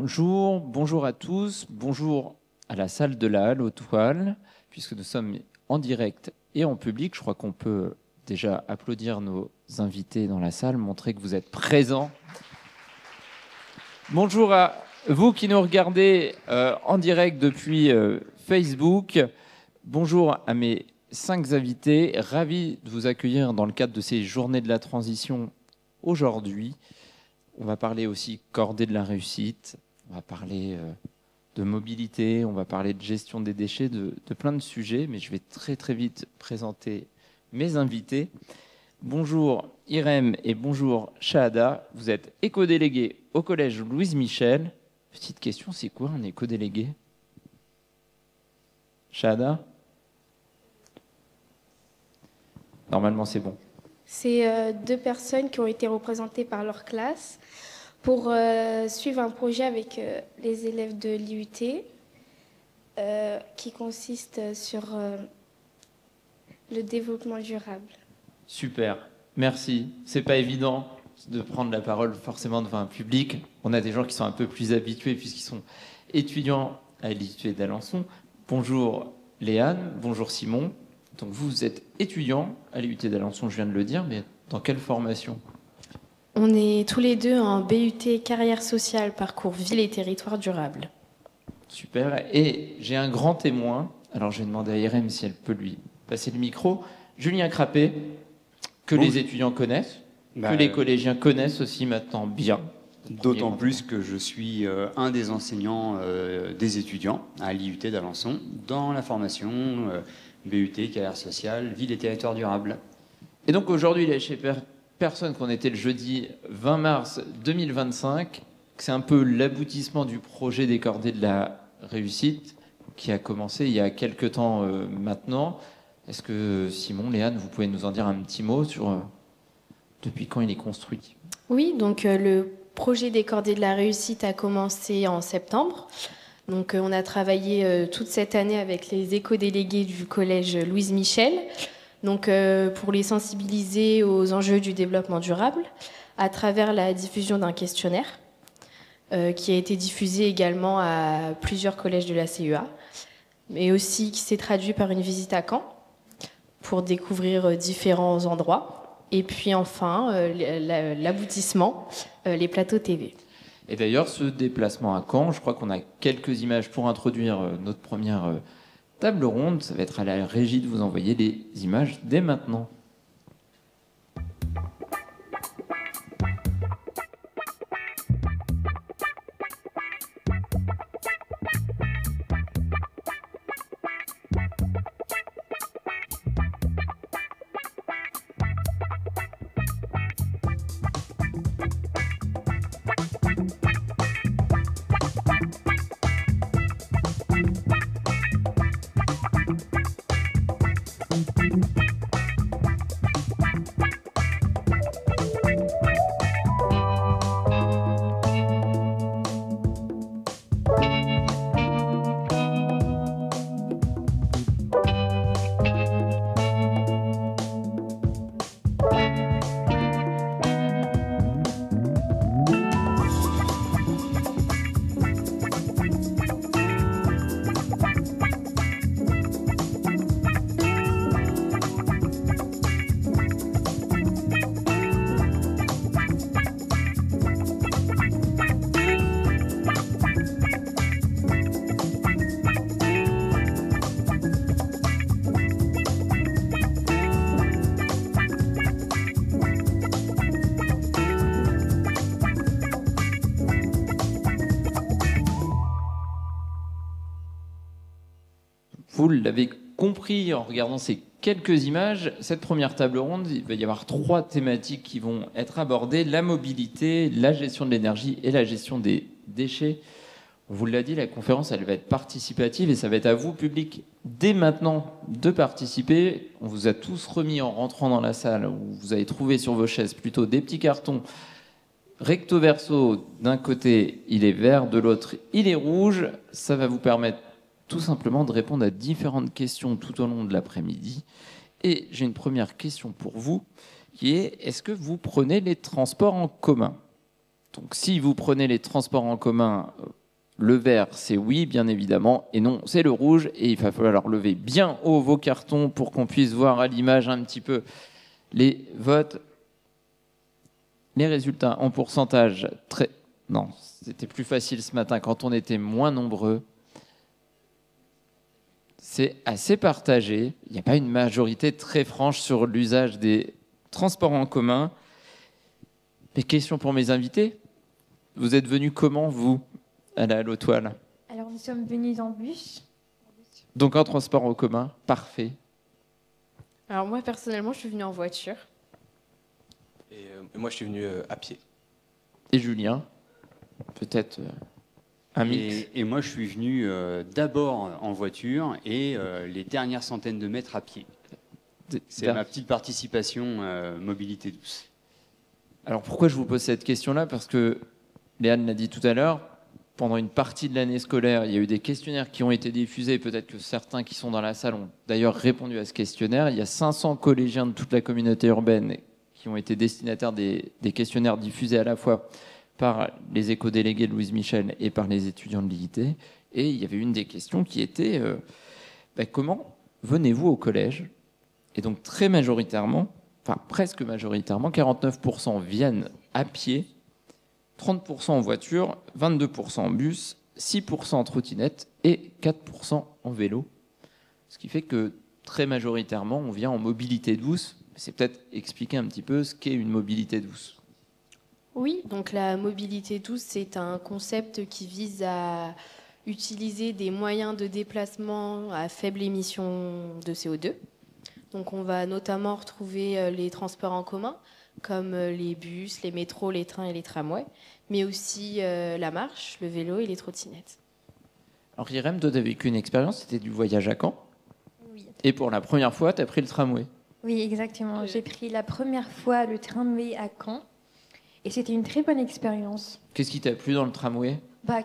Bonjour à tous, bonjour à la salle de la Halle aux Toiles, puisque nous sommes en direct et en public. Je crois qu'on peut déjà applaudir nos invités dans la salle, montrer que vous êtes présents. Bonjour à vous qui nous regardez en direct depuis Facebook. Bonjour à mes 5 invités, ravi de vous accueillir dans le cadre de ces journées de la transition aujourd'hui. On va parler aussi cordée de la réussite, on va parler de mobilité, on va parler de gestion des déchets, de plein de sujets, mais je vais très vite présenter mes invités. Bonjour Irem et bonjour Shahada, vous êtes éco-délégués au collège Louise Michel. Petite question, c'est quoi un éco-délégué? Shahada? Normalement c'est bon. C'est 2 personnes qui ont été représentées par leur classe pour suivre un projet avec les élèves de l'IUT qui consiste sur le développement durable. Super, merci. C'est pas évident de prendre la parole forcément devant un public. On a des gens qui sont un peu plus habitués puisqu'ils sont étudiants à l'IUT d'Alençon. Bonjour Léane, bonjour Simon. Donc vous êtes étudiant à l'IUT d'Alençon, je viens de le dire, mais dans quelle formation? On est tous les deux en BUT carrière sociale, parcours ville et territoire durable. Super, et j'ai un grand témoin, alors je vais demander à Irem si elle peut lui passer le micro. Julien Crappé, que les étudiants connaissent, que les collégiens connaissent aussi maintenant bien. D'autant plus que je suis un des enseignants des étudiants à l'IUT d'Alençon dans la formation BUT, carrière sociale, ville et territoire durable. Et donc aujourd'hui, il est chez personne qu'on était le jeudi 20 mars 2025, que c'est un peu l'aboutissement du projet des cordées de la réussite qui a commencé il y a quelques temps maintenant. Est-ce que Simon, Léane, vous pouvez nous en dire un petit mot sur depuis quand il est construit? Oui, donc le projet des cordées de la réussite a commencé en septembre. Donc on a travaillé toute cette année avec les éco-délégués du collège Louise Michel, donc pour les sensibiliser aux enjeux du développement durable à travers la diffusion d'un questionnaire qui a été diffusé également à plusieurs collèges de la CEA, mais aussi qui s'est traduit par une visite à Caen pour découvrir différents endroits. Et puis enfin, l'aboutissement, les plateaux TV. Et d'ailleurs, ce déplacement à Caen, je crois qu'on a quelques images pour introduire notre première table ronde. Ça va être à la régie de vous envoyer les images dès maintenant. Vous l'avez compris en regardant ces quelques images, cette première table ronde, il va y avoir 3 thématiques qui vont être abordées: la mobilité, la gestion de l'énergie et la gestion des déchets. On vous l'a dit, la conférence, elle va être participative et ça va être à vous, public, dès maintenant de participer. On vous a tous remis en rentrant dans la salle, où vous avez trouvé sur vos chaises plutôt des petits cartons recto verso. D'un côté, il est vert, de l'autre, il est rouge. Ça va vous permettre tout simplement de répondre à différentes questions tout au long de l'après-midi. Et j'ai une première question pour vous, qui est: est-ce que vous prenez les transports en commun? Donc si vous prenez les transports en commun, le vert c'est oui bien évidemment, et non c'est le rouge, et il va falloir lever bien haut vos cartons pour qu'on puisse voir à l'image un petit peu les votes. Les résultats en pourcentage, non, c'était plus facile ce matin quand on était moins nombreux. C'est assez partagé. Il n'y a pas une majorité très franche sur l'usage des transports en commun. Mais question pour mes invités. Vous êtes venus comment, vous, à la Halotoile? Alors, nous sommes venus en bus. Donc en transport en commun, parfait. Alors moi, personnellement, je suis venue en voiture. Et moi, je suis venu à pied. Et Julien, peut-être un mix. Et moi, je suis venu d'abord en voiture et les dernières centaines de mètres à pied. C'est ma petite participation mobilité douce. Alors pourquoi je vous pose cette question-là? Parce que Léane l'a dit tout à l'heure, pendant une partie de l'année scolaire, il y a eu des questionnaires qui ont été diffusés. Peut-être que certains qui sont dans la salle ont d'ailleurs répondu à ce questionnaire. Il y a 500 collégiens de toute la communauté urbaine qui ont été destinataires des questionnaires diffusés à la fois par les éco-délégués de Louise Michel et par les étudiants de l'IIT. Et il y avait une des questions qui était comment venez-vous au collège? Et donc très majoritairement, enfin presque majoritairement, 49% viennent à pied, 30% en voiture, 22% en bus, 6% en trottinette et 4% en vélo. Ce qui fait que très majoritairement, on vient en mobilité douce. C'est peut-être expliquer un petit peu ce qu'est une mobilité douce. Oui, donc la mobilité douce, c'est un concept qui vise à utiliser des moyens de déplacement à faible émission de CO2. Donc on va notamment retrouver les transports en commun, comme les bus, les métros, les trains et les tramways, mais aussi la marche, le vélo et les trottinettes. Alors Irem, toi, tu as vécu une expérience, c'était du voyage à Caen. Oui. Et pour la première fois, tu as pris le tramway. Oui, exactement. J'ai pris la première fois le tramway à Caen et c'était une très bonne expérience. Qu'est-ce qui t'a plu dans le tramway?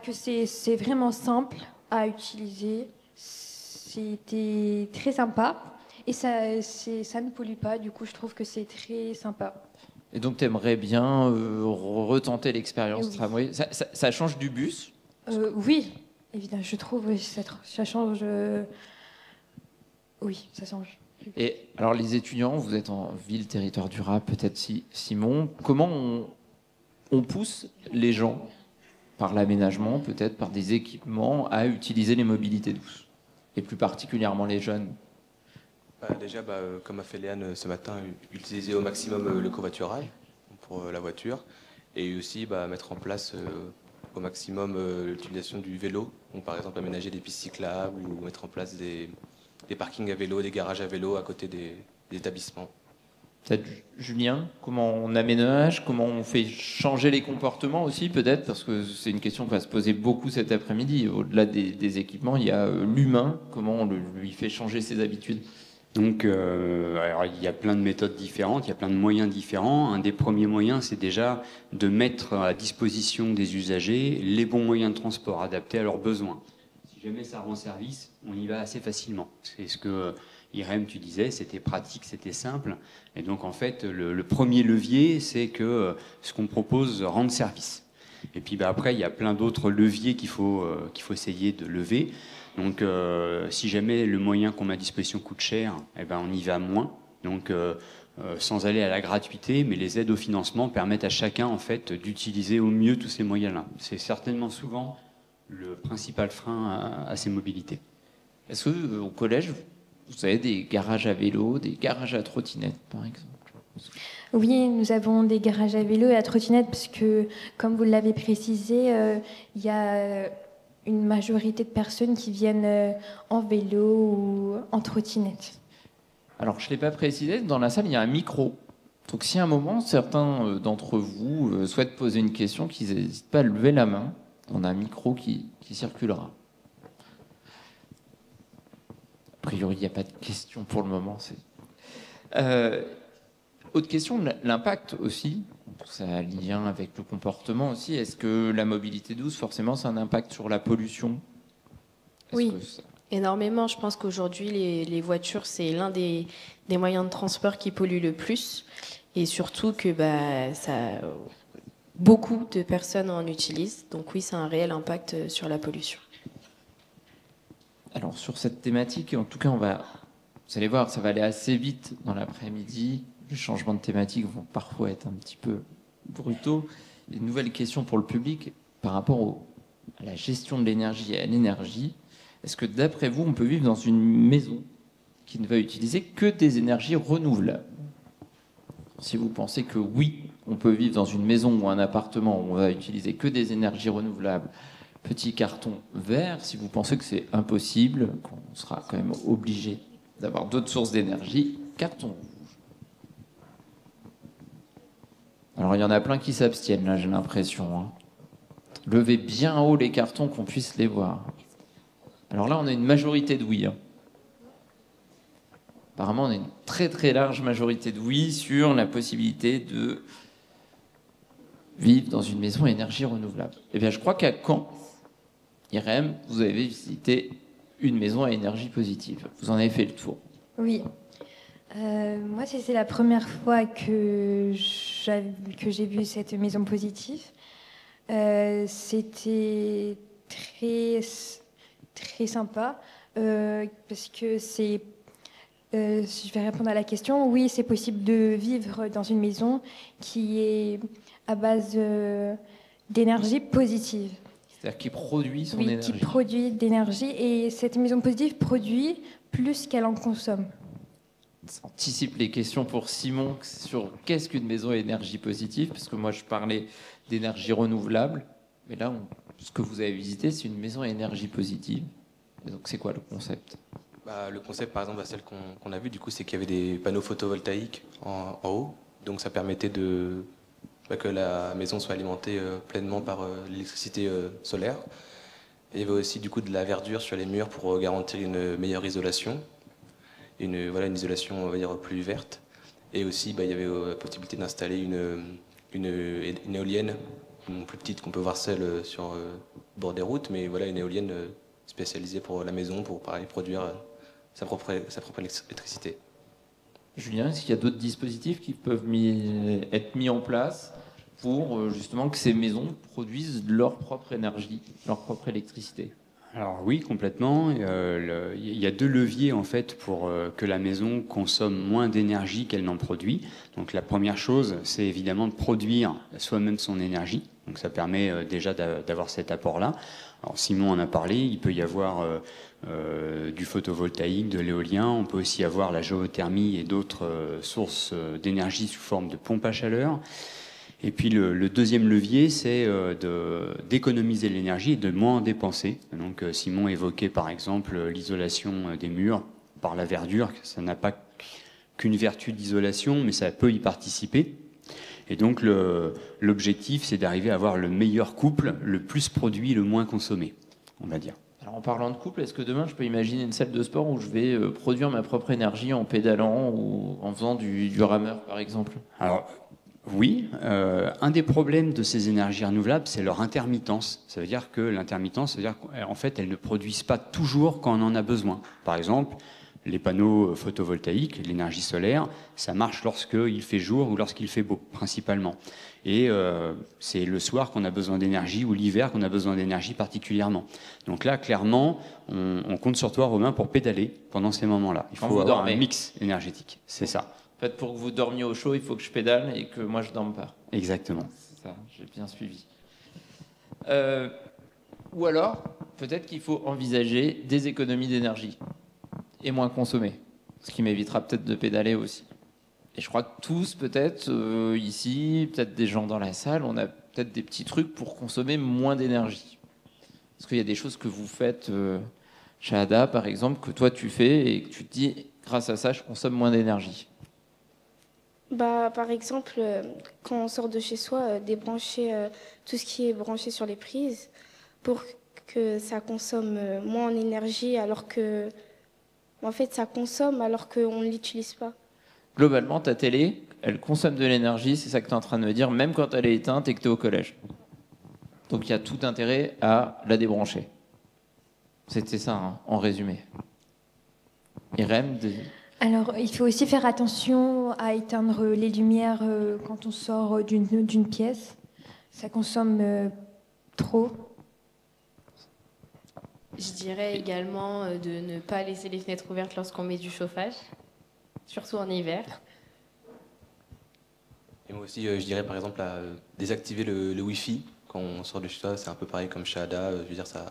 Que c'est vraiment simple à utiliser. C'était très sympa et ça ne pollue pas. Du coup, je trouve que c'est très sympa. Et donc, tu aimerais bien retenter l'expérience Oui. tramway. Ça change du bus? Oui, évidemment, je trouve oui, ça change. Oui, ça change. Et alors, les étudiants, vous êtes en ville, territoire durable, peut-être Simon. Comment on pousse les gens, par l'aménagement, peut-être par des équipements, à utiliser les mobilités douces? Et plus particulièrement les jeunes? Déjà, comme a fait Léane ce matin, utiliser au maximum le covoiturage pour la voiture. Et aussi mettre en place au maximum l'utilisation du vélo. Donc, par exemple, aménager des pistes cyclables ou mettre en place des parkings à vélo, des garages à vélo à côté des établissements. Peut-être Julien, comment on aménage, comment on fait changer les comportements aussi peut-être, parce que c'est une question qui va se poser beaucoup cet après-midi. Au-delà des équipements, il y a l'humain, comment on lui fait changer ses habitudes? Donc, alors, il y a plein de méthodes différentes, il y a plein de moyens différents. Un des premiers moyens, c'est déjà de mettre à disposition des usagers les bons moyens de transport adaptés à leurs besoins. Si jamais ça rend service, on y va assez facilement. C'est ce que Irem, tu disais, c'était pratique, c'était simple. Et donc, en fait, le premier levier, c'est que ce qu'on propose rende service. Et puis après, il y a plein d'autres leviers qu'il faut essayer de lever. Donc, si jamais le moyen qu'on met à disposition coûte cher, on y va moins. Donc, sans aller à la gratuité, mais les aides au financement permettent à chacun, en fait, d'utiliser au mieux tous ces moyens-là. C'est certainement souvent le principal frein à ces mobilités. Est-ce que au collège, vous avez des garages à vélo, des garages à trottinettes, par exemple? Oui, nous avons des garages à vélo et à trottinettes parce que, comme vous l'avez précisé, il y a une majorité de personnes qui viennent en vélo ou en trottinette. Alors, je ne l'ai pas précisé, dans la salle, il y a un micro. Donc, si à un moment, certains d'entre vous souhaitent poser une question, qu'ils n'hésitent pas à lever la main. On a un micro qui circulera. A priori, il n'y a pas de questions pour le moment. Autre question, l'impact aussi. Ça a un lien avec le comportement aussi. Est-ce que la mobilité douce, forcément, c'est un impact sur la pollution? Oui, énormément. Je pense qu'aujourd'hui, les voitures, c'est l'un des moyens de transport qui pollue le plus. Et surtout que beaucoup de personnes en utilisent. Donc oui, c'est un réel impact sur la pollution. Alors sur cette thématique, en tout cas, vous allez voir, ça va aller assez vite dans l'après-midi. Les changements de thématique vont parfois être un petit peu brutaux. Une nouvelle question pour le public par rapport à la gestion de l'énergie et à l'énergie. Est-ce que d'après vous, on peut vivre dans une maison qui ne va utiliser que des énergies renouvelables? Si vous pensez que oui, on peut vivre dans une maison ou un appartement où on va utiliser que des énergies renouvelables, petit carton vert. Si vous pensez que c'est impossible, qu'on sera quand même obligé d'avoir d'autres sources d'énergie, carton rouge. Alors il y en a plein qui s'abstiennent là, j'ai l'impression, hein. Levez bien haut les cartons qu'on puisse les voir. Alors là, on a une majorité de oui, hein. Apparemment, on a une très très large majorité de oui sur la possibilité de vivre dans une maison à énergie renouvelable. Eh bien, je crois qu'à Caen, Irem, vous avez visité une maison à énergie positive. Vous en avez fait le tour. Oui. Moi, c'est la première fois que j'ai vu cette maison positive. C'était très, très sympa parce que c'est... je vais répondre à la question. Oui, c'est possible de vivre dans une maison qui est à base d'énergie positive. C'est-à-dire qui produit son oui, énergie. Qui produit d'énergie. Et cette maison positive produit plus qu'elle en consomme. Ça anticipe les questions pour Simon sur qu'est-ce qu'une maison à énergie positive, parce que moi je parlais d'énergie renouvelable, mais là, ce que vous avez visité, c'est une maison à énergie positive. Et donc c'est quoi le concept? Le concept, par exemple, celle qu'on a vue, du coup, c'est qu'il y avait des panneaux photovoltaïques en haut. Donc ça permettait que la maison soit alimentée pleinement par l'électricité solaire. Et il y avait aussi du coup de la verdure sur les murs pour garantir une meilleure isolation. Une isolation, on va dire, plus verte. Et aussi, il y avait la possibilité d'installer une éolienne, plus petite qu'on peut voir celle sur le bord des routes, mais voilà, une éolienne spécialisée pour la maison, pour pareil, produire sa propre électricité. Julien, est-ce qu'il y a d'autres dispositifs qui peuvent être mis en place pour justement que ces maisons produisent leur propre énergie, leur propre électricité? Alors oui, complètement. Il y a deux leviers en fait pour que la maison consomme moins d'énergie qu'elle n'en produit. Donc la première chose, c'est évidemment de produire soi-même son énergie. Donc ça permet déjà d'avoir cet apport-là. Alors Simon en a parlé, il peut y avoir du photovoltaïque, de l'éolien, on peut aussi avoir la géothermie et d'autres sources d'énergie sous forme de pompe à chaleur. Et puis le deuxième levier, c'est d'économiser l'énergie et de moins en dépenser. Donc Simon évoquait par exemple l'isolation des murs par la verdure. Ça n'a pas qu'une vertu d'isolation, mais ça peut y participer. Et donc l'objectif, c'est d'arriver à avoir le meilleur couple, le plus produit, le moins consommé, on va dire. Alors en parlant de couple, est-ce que demain je peux imaginer une salle de sport où je vais produire ma propre énergie en pédalant ou en faisant du rameur par exemple? Alors oui, un des problèmes de ces énergies renouvelables, c'est leur intermittence. Ça veut dire que l'intermittence, ça veut dire qu'en fait, elles ne produisent pas toujours quand on en a besoin. Par exemple, les panneaux photovoltaïques, l'énergie solaire, ça marche lorsqu'il fait jour ou lorsqu'il fait beau, principalement. Et c'est le soir qu'on a besoin d'énergie ou l'hiver qu'on a besoin d'énergie particulièrement. Donc là, clairement, on compte sur toi, Romain, pour pédaler pendant ces moments-là. Il faut avoir un mix énergétique, c'est ça. En fait, pour que vous dormiez au chaud, il faut que je pédale et que moi je dorme pas. Exactement. C'est ça, j'ai bien suivi. Ou alors, peut-être qu'il faut envisager des économies d'énergie et moins consommer, ce qui m'évitera peut-être de pédaler aussi. Et je crois que tous, peut-être ici, peut-être des gens dans la salle, on a peut-être des petits trucs pour consommer moins d'énergie. Est-ce qu'il y a des choses que vous faites, Shahada, par exemple, que toi tu fais et que tu te dis, grâce à ça, je consomme moins d'énergie? Par exemple, quand on sort de chez soi, débrancher tout ce qui est branché sur les prises pour que ça consomme moins en énergie, alors que, en fait, ça consomme alors qu'on ne l'utilise pas. Globalement, ta télé, elle consomme de l'énergie, c'est ça que tu es en train de me dire, même quand elle est éteinte et que tu es au collège. Donc il y a tout intérêt à la débrancher. C'était ça, hein, en résumé. Irem Alors, il faut aussi faire attention à éteindre les lumières quand on sort d'une pièce. Ça consomme trop. Je dirais également de ne pas laisser les fenêtres ouvertes lorsqu'on met du chauffage, surtout en hiver. Et moi aussi, je dirais par exemple à désactiver le Wi-Fi quand on sort de chez soi. C'est un peu pareil comme chez Ada. Je veux dire, ça,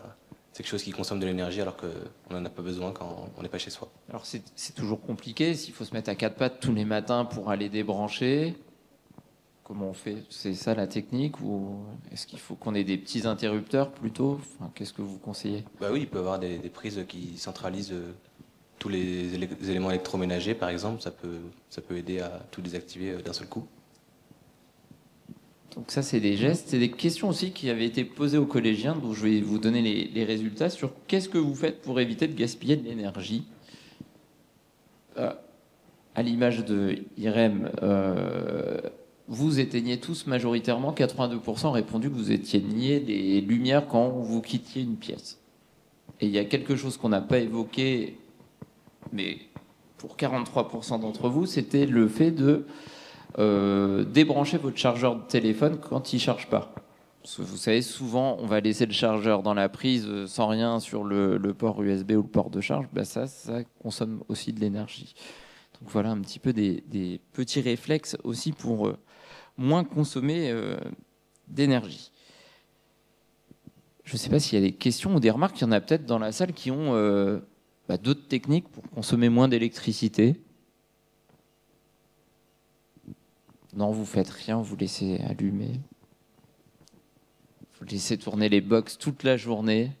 c'est quelque chose qui consomme de l'énergie alors qu'on n'en a pas besoin quand on n'est pas chez soi. Alors c'est toujours compliqué, s'il faut se mettre à quatre pattes tous les matins pour aller débrancher, comment on fait? C'est ça la technique ou est-ce qu'il faut qu'on ait des petits interrupteurs plutôt? Enfin, qu'est-ce que vous conseillez? Bah oui, il peut y avoir des prises qui centralisent tous les éléments électroménagers par exemple. Ça peut aider à tout désactiver d'un seul coup. Donc ça, c'est des gestes. C'est des questions aussi qui avaient été posées aux collégiens, donc je vais vous donner les résultats sur qu'est-ce que vous faites pour éviter de gaspiller de l'énergie. À l'image de Irem, vous éteignez tous majoritairement, 82% ont répondu que vous éteigniez les lumières quand vous quittiez une pièce. Et il y a quelque chose qu'on n'a pas évoqué, mais pour 43% d'entre vous, c'était le fait de débrancher votre chargeur de téléphone quand il ne charge pas. Parce que vous savez, souvent, on va laisser le chargeur dans la prise sans rien sur le port USB ou le port de charge. Ben ça consomme aussi de l'énergie. Donc voilà un petit peu des petits réflexes aussi pour moins consommer d'énergie. Je ne sais pas s'il y a des questions ou des remarques. Il y en a peut-être dans la salle qui ont d'autres techniques pour consommer moins d'électricité. Non, vous faites rien, vous laissez allumer. Vous laissez tourner les box toute la journée.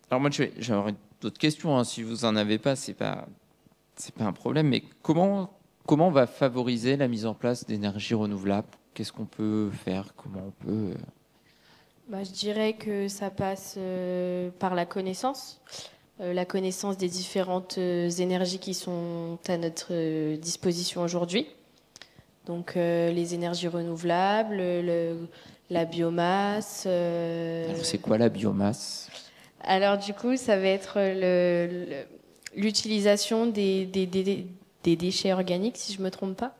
Alors moi, je vais avoir d'autres questions. Hein. Si vous en avez pas, c'est pas un problème. Mais comment on va favoriser la mise en place d'énergie renouvelable? Qu'est-ce qu'on peut faire? Comment on peut Je dirais que ça passe par la connaissance des différentes énergies qui sont à notre disposition aujourd'hui. Donc les énergies renouvelables, la biomasse. Alors c'est quoi la biomasse? Alors du coup, ça va être l'utilisation des déchets organiques, si je ne me trompe pas.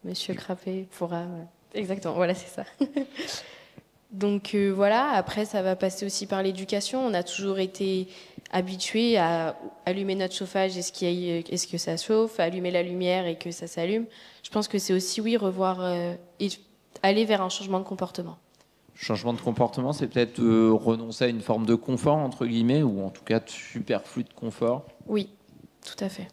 Monsieur Crapet pourra... Exactement, voilà, c'est ça. Donc voilà, après ça va passer aussi par l'éducation. On a toujours été habitués à allumer notre chauffage, est-ce que ça chauffe, allumer la lumière et que ça s'allume. Je pense que c'est aussi, oui, revoir et aller vers un changement de comportement. Changement de comportement, c'est peut-être renoncer à une forme de confort, entre guillemets, ou en tout cas de superflu de confort. Oui, tout à fait.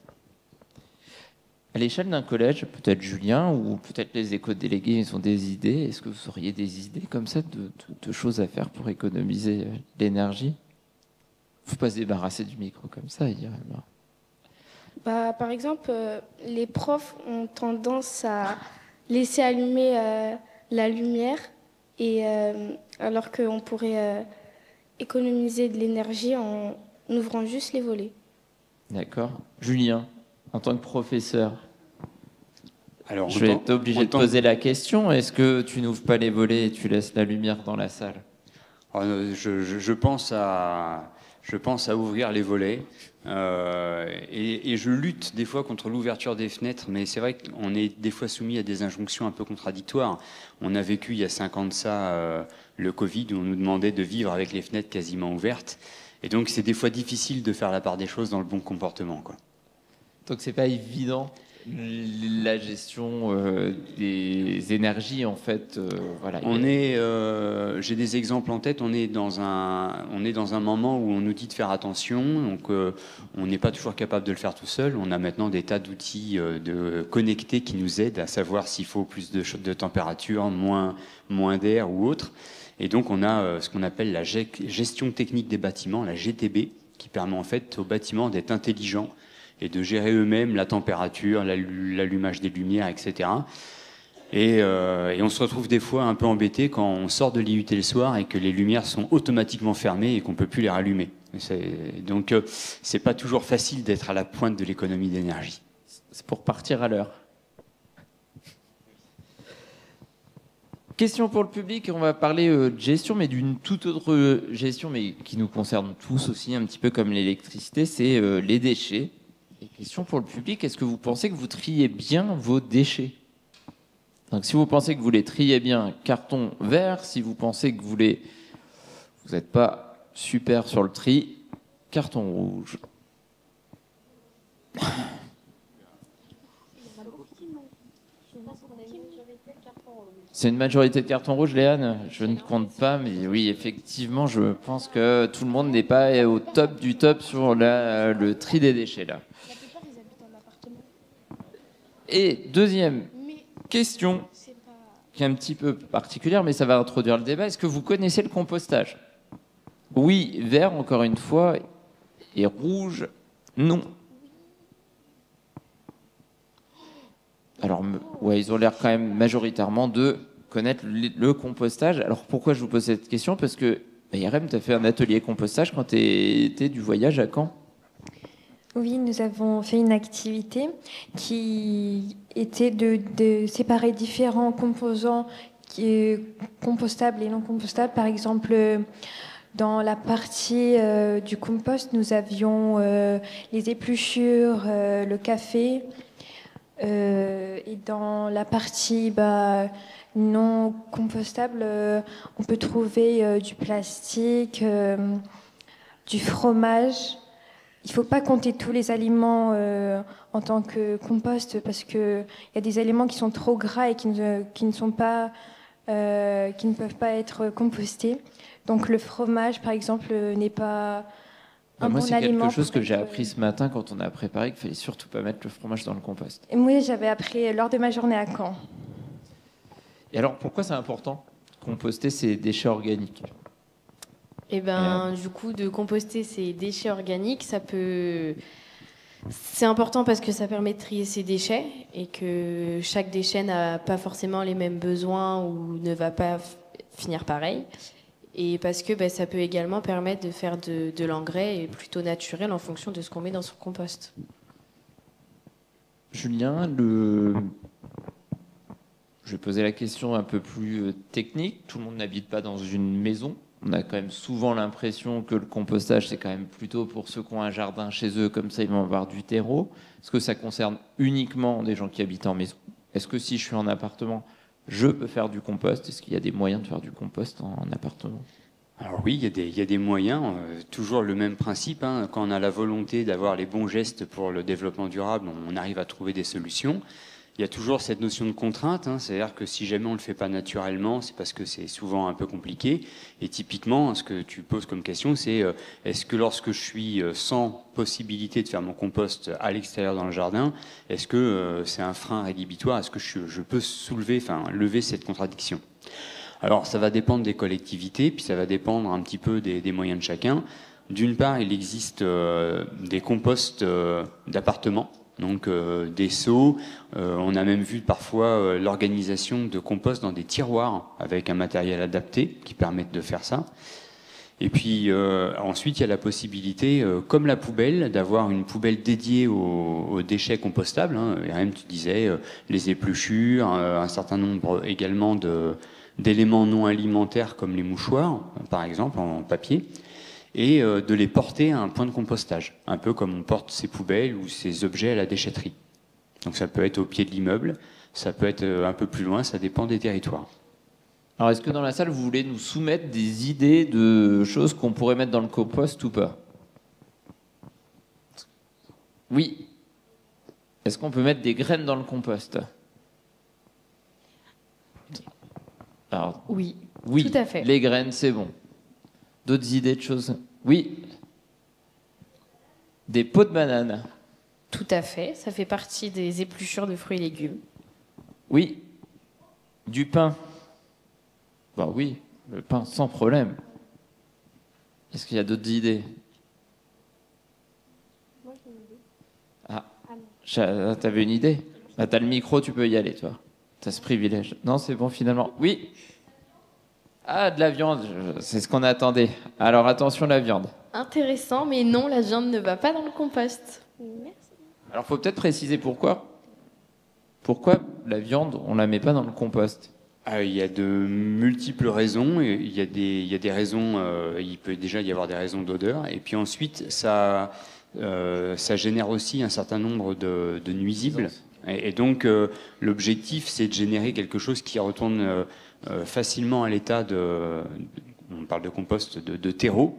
À l'échelle d'un collège, peut-être Julien ou peut-être les éco-délégués, ils ont des idées. Est-ce que vous auriez des idées comme ça de choses à faire pour économiser l'énergie? Il ne faut pas se débarrasser du micro comme ça, Irem. Par exemple, les profs ont tendance à laisser allumer la lumière, alors qu'on pourrait économiser de l'énergie en ouvrant juste les volets. D'accord. Julien, en tant que professeur, alors, je vais être obligé de poser la question. Est-ce que tu n'ouvres pas les volets et tu laisses la lumière dans la salle? Je pense à ouvrir les volets et je lutte des fois contre l'ouverture des fenêtres, mais c'est vrai qu'on est des fois soumis à des injonctions un peu contradictoires. On a vécu il y a 5 ans de ça le Covid, où on nous demandait de vivre avec les fenêtres quasiment ouvertes. Et donc c'est des fois difficile de faire la part des choses dans le bon comportement, quoi. Donc c'est pas évident la gestion des énergies en fait. Voilà. J'ai des exemples en tête. On est dans un moment où on nous dit de faire attention. Donc on n'est pas toujours capable de le faire tout seul. On a maintenant des tas d'outils connectés qui nous aident à savoir s'il faut plus de température, moins d'air ou autre. Et donc on a ce qu'on appelle la gestion technique des bâtiments, la GTB, qui permet en fait aux bâtiments d'être intelligents et de gérer eux-mêmes la température, l'allumage des lumières, etc. Et on se retrouve des fois un peu embêté quand on sort de l'IUT le soir et que les lumières sont automatiquement fermées et qu'on ne peut plus les rallumer. Donc c'est pas toujours facile d'être à la pointe de l'économie d'énergie. C'est pour partir à l'heure. Question pour le public, on va parler de gestion, mais d'une toute autre gestion, mais qui nous concerne tous aussi, un petit peu comme l'électricité, c'est les déchets. Et question pour le public, est-ce que vous pensez que vous triez bien vos déchets? Donc si vous pensez que vous les triez bien, carton vert. Si vous pensez que vous n'êtes pas super sur le tri, carton rouge. C'est une majorité de carton rouge, Léane? Je ne compte pas, mais oui, effectivement, je pense que tout le monde n'est pas au top du top sur le tri des déchets, là. Et deuxième question, qui est un petit peu particulière, mais ça va introduire le débat. Est-ce que vous connaissez le compostage? Oui, vert, encore une fois, et rouge, non. Alors, ouais, ils ont l'air quand même majoritairement de connaître le compostage. Alors, pourquoi je vous pose cette question? Parce que, Yarem, tu as fait un atelier compostage quand tu étais du voyage à Caen. Oui, nous avons fait une activité qui était de séparer différents composants compostables et non compostables. Par exemple, dans la partie du compost, nous avions les épluchures, le café. Et dans la partie non compostable, on peut trouver du plastique, du fromage. Il ne faut pas compter tous les aliments en tant que compost parce qu'il y a des aliments qui sont trop gras et qui ne peuvent pas être compostés. Donc le fromage, par exemple, n'est pas un bon aliment. Moi, c'est quelque chose que j'ai appris ce matin quand on a préparé, qu'il ne fallait surtout pas mettre le fromage dans le compost. Et moi, j'avais appris lors de ma journée à Caen. Et alors, pourquoi c'est important de composter ces déchets organiques? Eh ben, du coup, de composter ces déchets organiques, c'est important parce que ça permet de trier ces déchets et que chaque déchet n'a pas forcément les mêmes besoins ou ne va pas finir pareil. Et parce que ça peut également permettre de faire de l'engrais et plutôt naturel en fonction de ce qu'on met dans son compost. Julien, je vais poser la question un peu plus technique. Tout le monde n'habite pas dans une maison. On a quand même souvent l'impression que le compostage, c'est quand même plutôt pour ceux qui ont un jardin chez eux, comme ça ils vont avoir du terreau. Est-ce que ça concerne uniquement des gens qui habitent en maison? Est-ce que si je suis en appartement, je peux faire du compost? Est-ce qu'il y a des moyens de faire du compost en appartement? Alors oui, il y a des moyens, toujours le même principe. Quand on a la volonté d'avoir les bons gestes pour le développement durable, on arrive à trouver des solutions. Il y a toujours cette notion de contrainte, c'est-à-dire que si jamais on ne le fait pas naturellement, c'est parce que c'est souvent un peu compliqué. Et typiquement, ce que tu poses comme question, c'est est-ce que lorsque je suis sans possibilité de faire mon compost à l'extérieur dans le jardin, est-ce que c'est un frein rédhibitoire? Est-ce que je peux lever cette contradiction? Alors, ça va dépendre des collectivités, puis ça va dépendre un petit peu des moyens de chacun. D'une part, il existe des composts d'appartements. Donc des seaux, on a même vu parfois l'organisation de compost dans des tiroirs avec un matériel adapté qui permettent de faire ça. Et puis ensuite il y a la possibilité, comme la poubelle, d'avoir une poubelle dédiée aux déchets compostables. Et même tu disais les épluchures, un certain nombre également d'éléments non alimentaires comme les mouchoirs, par exemple en papier. Et de les porter à un point de compostage, un peu comme on porte ses poubelles ou ses objets à la déchetterie. Donc ça peut être au pied de l'immeuble, ça peut être un peu plus loin, ça dépend des territoires. Alors est-ce que dans la salle, vous voulez nous soumettre des idées de choses qu'on pourrait mettre dans le compost ou pas? Oui. Est-ce qu'on peut mettre des graines dans le compost? Alors, oui, tout à fait. Les graines, c'est bon. D'autres idées de choses? Oui. Des pots de banane. Tout à fait. Ça fait partie des épluchures de fruits et légumes. Oui. Du pain. Oui, le pain sans problème. Est-ce qu'il y a d'autres idées? Moi, j'ai une idée. T'avais une idée? T'as le micro, tu peux y aller, toi. T'as ce privilège. Non, c'est bon, finalement. Oui. Ah, de la viande, c'est ce qu'on attendait. Alors attention, la viande. Intéressant, mais non, la viande ne va pas dans le compost. Merci. Alors, faut peut-être préciser pourquoi. Pourquoi la viande, on la met pas dans le compost? Il y a de multiples raisons. Il y a des raisons. Il peut déjà y avoir des raisons d'odeur. Et puis ensuite, ça génère aussi un certain nombre de nuisibles Et donc, l'objectif, c'est de générer quelque chose qui retourne facilement à l'état on parle de compost de terreau.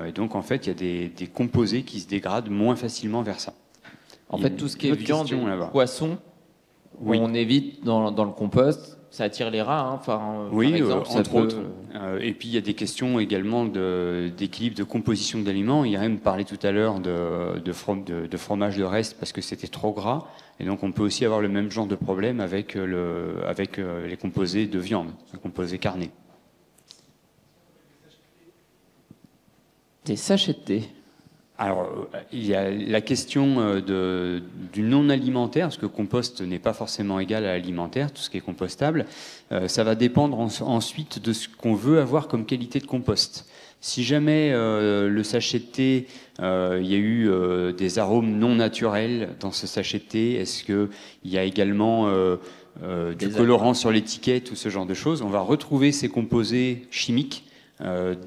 Et donc, en fait, il y a des composés qui se dégradent moins facilement vers ça. En fait, tout ce qui est viande et poisson, oui. on évite dans le compost. Ça attire les rats, hein. Enfin, oui, par exemple, entre autres. Et puis il y a des questions également d'équilibre, de composition d'aliments. Irène parlait tout à l'heure de fromage de reste parce que c'était trop gras. Et donc on peut aussi avoir le même genre de problème avec les composés de viande, les composés carnés. Des sachets de thé. Alors, il y a la question du non-alimentaire, parce que compost n'est pas forcément égal à alimentaire, tout ce qui est compostable. Ça va dépendre ensuite de ce qu'on veut avoir comme qualité de compost. Si jamais le sachet de thé, il y a eu des arômes non naturels dans ce sachet de thé, est-ce qu'il y a également du colorant sur l'étiquette ou ce genre de choses, on va retrouver ces composés chimiques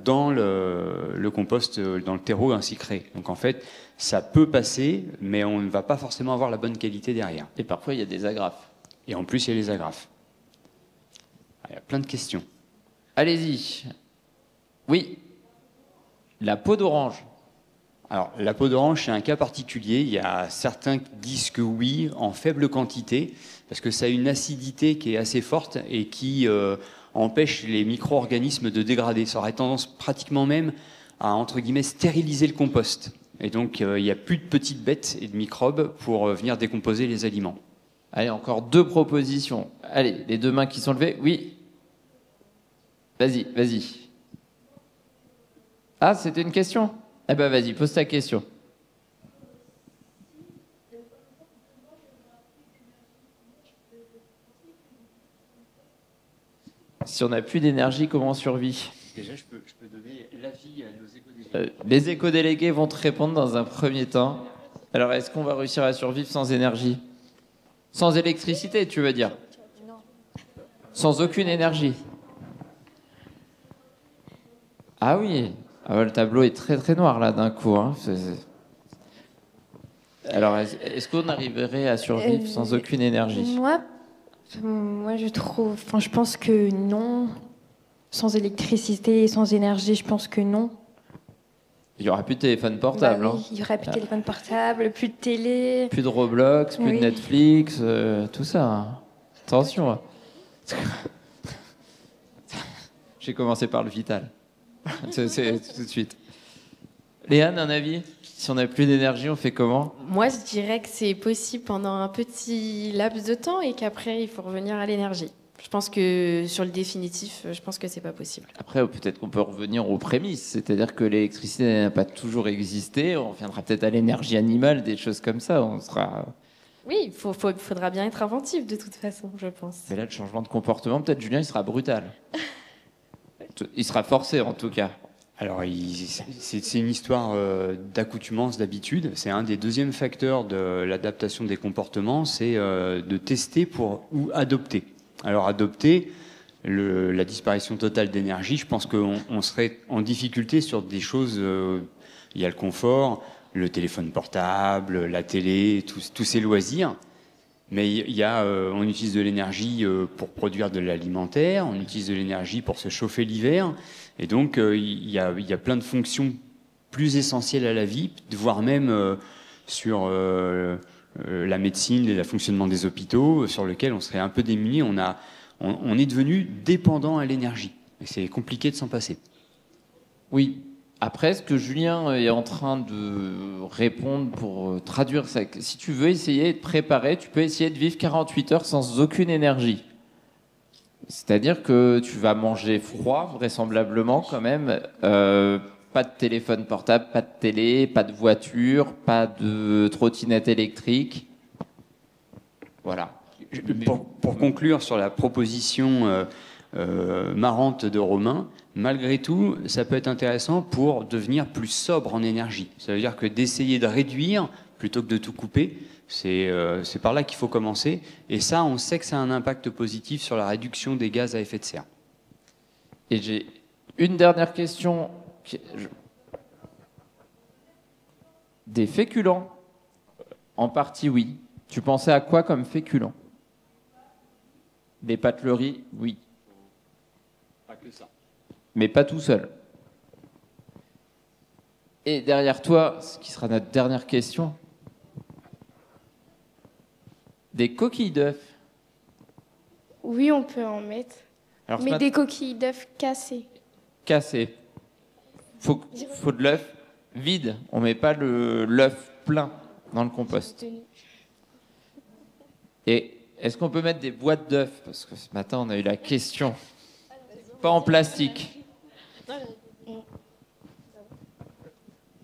dans le compost, dans le terreau ainsi créé. Donc en fait, ça peut passer, mais on ne va pas forcément avoir la bonne qualité derrière. Et parfois, il y a des agrafes. Et en plus, il y a les agrafes. Il y a plein de questions. Allez-y. Oui. La peau d'orange. Alors, la peau d'orange, c'est un cas particulier. Il y a certains qui disent que oui, en faible quantité, parce que ça a une acidité qui est assez forte et qui empêche les micro-organismes de dégrader. Ça aurait tendance pratiquement même à, entre guillemets, stériliser le compost. Et donc, il n'y a plus de petites bêtes et de microbes pour venir décomposer les aliments. Allez, encore 2 propositions. Allez, les 2 mains qui sont levées. Oui. Vas-y, vas-y. Ah, c'était une question ? Eh ben, vas-y, pose ta question. Si on n'a plus d'énergie, comment on survit ? Déjà, je peux donner l'avis à nos éco-délégués. Les éco-délégués vont te répondre dans un premier temps. Alors, est-ce qu'on va réussir à survivre sans énergie ? Sans électricité, tu veux dire ? Non. Sans aucune énergie ? Ah oui. Ah ouais, le tableau est très très noir là d'un coup. Hein. Alors, est-ce qu'on arriverait à survivre sans aucune énergie ? Moi, je pense que non. Sans électricité, sans énergie, je pense que non. Il n'y aura plus de téléphone portable. Oui, il n'y aura plus de téléphone portable, plus de télé. Plus de Roblox, plus de Netflix, tout ça. Hein. Attention. Hein. J'ai commencé par le vital. C'est tout de suite. Léane, un avis ? Si on n'a plus d'énergie, on fait comment ? Moi, je dirais que c'est possible pendant un petit laps de temps et qu'après, il faut revenir à l'énergie. Je pense que sur le définitif, je pense que c'est pas possible. Après, peut-être qu'on peut revenir aux prémices, c'est-à-dire que l'électricité n'a pas toujours existé. On reviendra peut-être à l'énergie animale, des choses comme ça. On sera. Oui, il faudra bien être inventif de toute façon, je pense. Mais là, le changement de comportement, peut-être Julien, il sera brutal. Il sera forcé, en tout cas. Alors, c'est une histoire d'accoutumance, d'habitude. C'est un des deuxièmes facteurs de l'adaptation des comportements, c'est de tester ou adopter. Alors, adopter, la disparition totale d'énergie, je pense qu'on serait en difficulté sur des choses. Il y a le confort, le téléphone portable, la télé, tous ces loisirs. Mais on utilise de l'énergie pour produire de l'alimentaire, on utilise de l'énergie pour se chauffer l'hiver. Et donc, il y a plein de fonctions plus essentielles à la vie, voire même sur la médecine et le fonctionnement des hôpitaux, sur lequel on serait un peu démunis. On est devenu dépendant à l'énergie. Et c'est compliqué de s'en passer. Oui. Après, ce que Julien est en train de répondre pour traduire ça, si tu veux essayer de préparer, tu peux essayer de vivre 48 heures sans aucune énergie. C'est-à-dire que tu vas manger froid, vraisemblablement quand même. Pas de téléphone portable, pas de télé, pas de voiture, pas de trottinette électrique. Voilà. Pour conclure sur la proposition marrante de Romain, malgré tout, ça peut être intéressant pour devenir plus sobre en énergie. Ça veut dire que d'essayer de réduire plutôt que de tout couper, c'est par là qu'il faut commencer. Et ça, on sait que ça a un impact positif sur la réduction des gaz à effet de serre. Et j'ai une dernière question. Des féculents, en partie oui. Tu pensais à quoi comme féculent? Les pâtes le riz, oui. Pas que ça. Mais pas tout seul. Et derrière toi, ce qui sera notre dernière question, des coquilles d'œufs. Oui, on peut en mettre. Alors, ce Mais matin, des coquilles d'œufs cassées. cassé. Faut de l'œuf vide. On met pas l'œuf plein dans le compost. Et est-ce qu'on peut mettre des boîtes d'œufs? Parce que ce matin, on a eu la question. Pas en plastique. Bah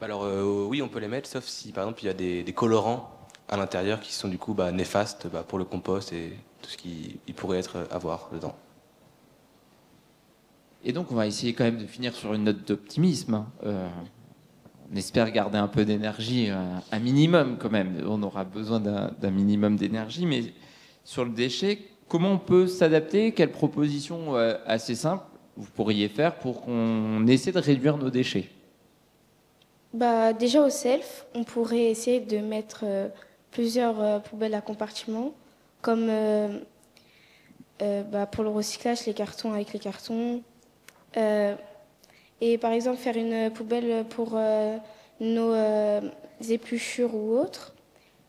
alors oui, on peut les mettre, sauf si par exemple il y a des colorants à l'intérieur qui sont du coup néfastes pour le compost et tout ce qui il pourrait avoir dedans. Et donc, on va essayer quand même de finir sur une note d'optimisme. On espère garder un peu d'énergie, un minimum quand même. On aura besoin d'un minimum d'énergie, mais sur le déchet, comment on peut s'adapter? Quelles propositions assez simples vous pourriez faire pour qu'on essaie de réduire nos déchets? Bah, déjà au self, on pourrait essayer de mettre plusieurs poubelles à compartiments, comme pour le recyclage, les cartons avec les cartons. Et par exemple, faire une poubelle pour nos épluchures ou autres.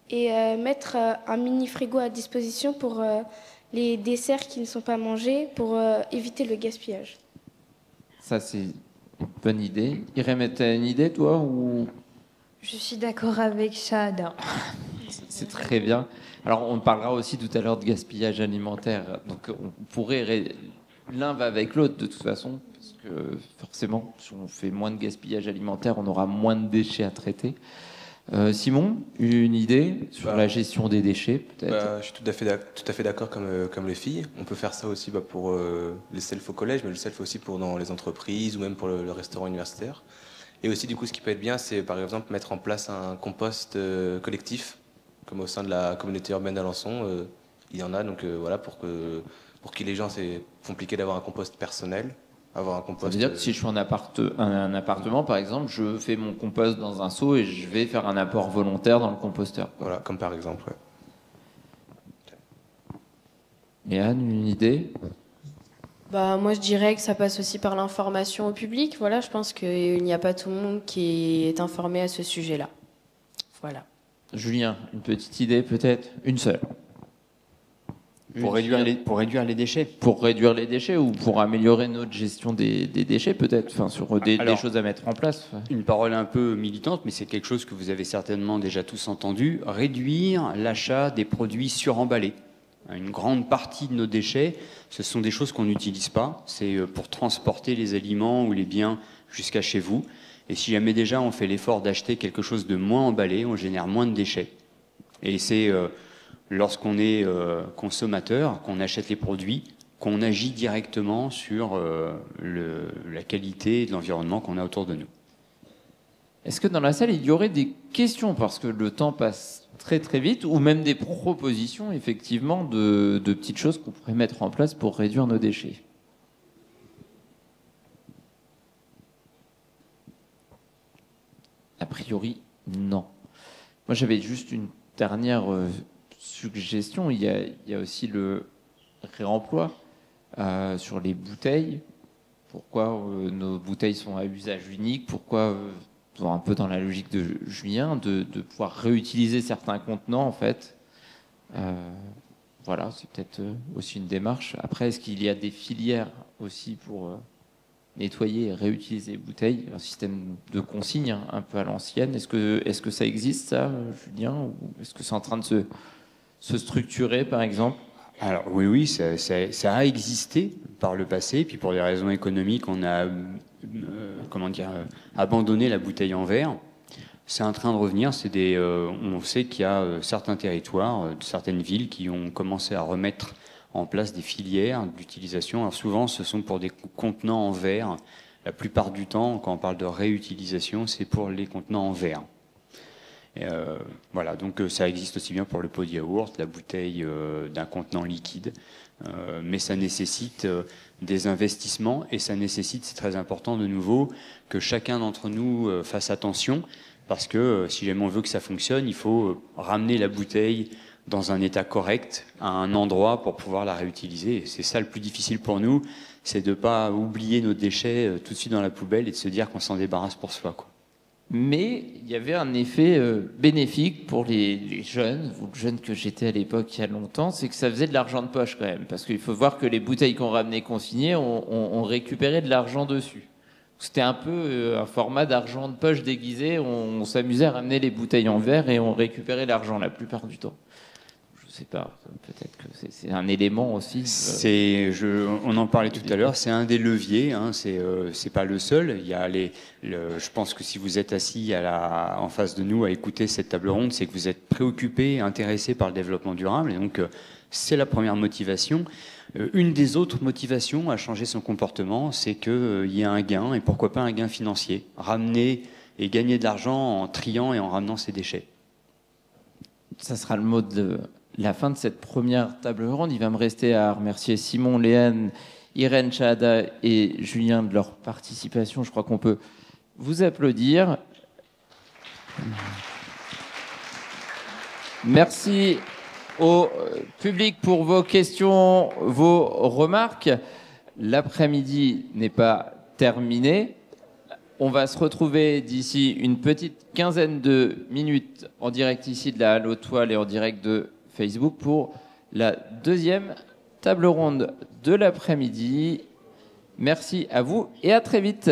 Et mettre un mini frigo à disposition pour les desserts qui ne sont pas mangés, pour éviter le gaspillage. Ça, c'est une bonne idée. Irène, t'as une idée, toi ou... Je suis d'accord avec Chad. C'est très bien. Alors, on parlera aussi tout à l'heure de gaspillage alimentaire. Donc, on pourrait... L'un va avec l'autre, de toute façon, parce que forcément, si on fait moins de gaspillage alimentaire, on aura moins de déchets à traiter. Simon, une idée sur la gestion des déchets, peut-être? Je suis tout à fait d'accord comme les filles. On peut faire ça aussi pour les self au collège, mais le self aussi pour dans les entreprises ou même pour le restaurant universitaire. Et aussi, du coup, ce qui peut être bien, c'est par exemple mettre en place un compost collectif, comme au sein de la communauté urbaine d'Alençon. Il y en a, donc voilà, pour que les gens, c'est compliqué d'avoir un compost personnel. Avoir un compost. Ça veut dire que si je suis un appartement, par exemple, je fais mon compost dans un seau et je vais faire un apport volontaire dans le composteur. Voilà, comme par exemple. Ouais. Et Anne, une idée? Bah, moi, je dirais que ça passe aussi par l'information au public. Voilà, je pense qu'il n'y a pas tout le monde qui est informé à ce sujet-là. Voilà. Julien, une petite idée peut-être? Une seule. Pour réduire les déchets. Pour réduire les déchets ou pour améliorer notre gestion des déchets peut-être, enfin, sur des choses à mettre en place. Une parole un peu militante, mais c'est quelque chose que vous avez certainement déjà tous entendu. Réduire l'achat des produits suremballés. Une grande partie de nos déchets, ce sont des choses qu'on n'utilise pas. C'est pour transporter les aliments ou les biens jusqu'à chez vous. Et si jamais déjà on fait l'effort d'acheter quelque chose de moins emballé, on génère moins de déchets. Et c'est... lorsqu'on est consommateur, qu'on achète les produits, qu'on agit directement sur la qualité de l'environnement qu'on a autour de nous. Est-ce que dans la salle, il y aurait des questions, parce que le temps passe très très vite, ou même des propositions, effectivement, de petites choses qu'on pourrait mettre en place pour réduire nos déchets? A priori, non. Moi, j'avais juste une dernière... suggestion, il y a aussi le réemploi sur les bouteilles. Pourquoi nos bouteilles sont à usage unique? Pourquoi, un peu dans la logique de Julien, de pouvoir réutiliser certains contenants, en fait. Voilà, c'est peut-être aussi une démarche. Après, est-ce qu'il y a des filières aussi pour nettoyer et réutiliser les bouteilles? Un système de consigne un peu à l'ancienne. Est-ce que ça existe, ça, Julien? Ou est-ce que c'est en train de se structurer, par exemple? Alors oui, ça a existé par le passé, puis pour des raisons économiques, on a abandonné la bouteille en verre. C'est en train de revenir. On sait qu'il y a certains territoires, certaines villes qui ont commencé à remettre en place des filières d'utilisation. Alors souvent, ce sont pour des contenants en verre. La plupart du temps, quand on parle de réutilisation, c'est pour les contenants en verre. Voilà, donc ça existe aussi bien pour le pot de yaourt, la bouteille d'un contenant liquide, mais ça nécessite des investissements et ça nécessite, c'est très important de nouveau, que chacun d'entre nous fasse attention, parce que si jamais on veut que ça fonctionne, il faut ramener la bouteille dans un état correct, à un endroit pour pouvoir la réutiliser. Et c'est ça le plus difficile pour nous, c'est de ne pas oublier nos déchets tout de suite dans la poubelle et de se dire qu'on s'en débarrasse pour soi, quoi. Mais il y avait un effet bénéfique pour les jeunes, ou le jeune que j'étais à l'époque il y a longtemps, c'est que ça faisait de l'argent de poche quand même. Parce qu'il faut voir que les bouteilles qu'on ramenait consignées, on récupérait de l'argent dessus. C'était un peu un format d'argent de poche déguisé. On s'amusait à ramener les bouteilles en verre et on récupérait l'argent la plupart du temps. Je sais pas, peut-être que c'est un élément aussi. On en parlait tout à l'heure, c'est un des leviers, hein, c'est pas le seul. Il y a je pense que si vous êtes assis en face de nous à écouter cette table ronde, c'est que vous êtes préoccupé, intéressé par le développement durable. Et donc, c'est la première motivation. Une des autres motivations à changer son comportement, c'est qu'il y a un gain, et pourquoi pas un gain financier. Ramener et gagner de l'argent en triant et en ramenant ses déchets. Ça sera le mot de la fin de cette première table ronde. Il va me rester à remercier Simon, Léane, Irène, Chahada et Julien de leur participation. Je crois qu'on peut vous applaudir. Merci au public pour vos questions, vos remarques. L'après-midi n'est pas terminé. On va se retrouver d'ici une petite quinzaine de minutes en direct ici de la Halle aux Toiles et en direct de Facebook pour la deuxième table ronde de l'après-midi. Merci à vous et à très vite.